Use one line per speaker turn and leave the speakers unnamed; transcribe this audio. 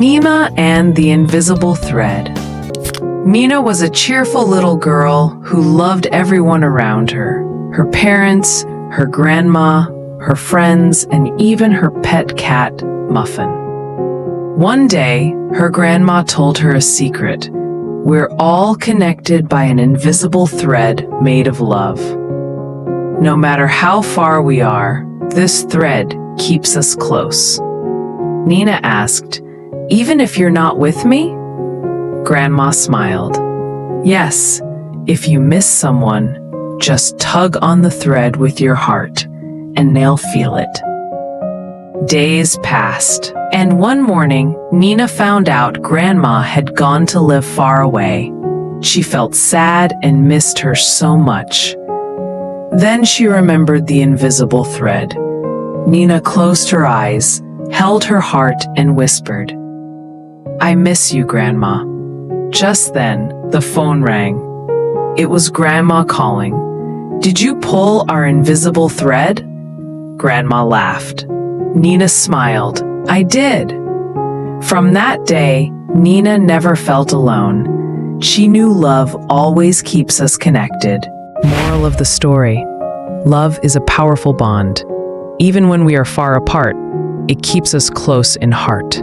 Nina and the Invisible Thread. Nina was a cheerful little girl who loved everyone around her. Her parents, her grandma, her friends, and even her pet cat, Muffin. One day, her grandma told her a secret. We're all connected by an invisible thread made of love. No matter how far we are, this thread keeps us close. Nina asked, "Even if you're not with me?" Grandma smiled. "Yes, if you miss someone, just tug on the thread with your heart, and they'll feel it." Days passed, and one morning, Nina found out Grandma had gone to live far away. She felt sad and missed her so much. Then she remembered the invisible thread. Nina closed her eyes, held her heart, and whispered, "I miss you, Grandma." Just then, the phone rang. It was Grandma calling. "Did you pull our invisible thread?" Grandma laughed. Nina smiled. "I did." From that day, Nina never felt alone. She knew love always keeps us connected. Moral of the story: love is a powerful bond. Even when we are far apart, it keeps us close in heart.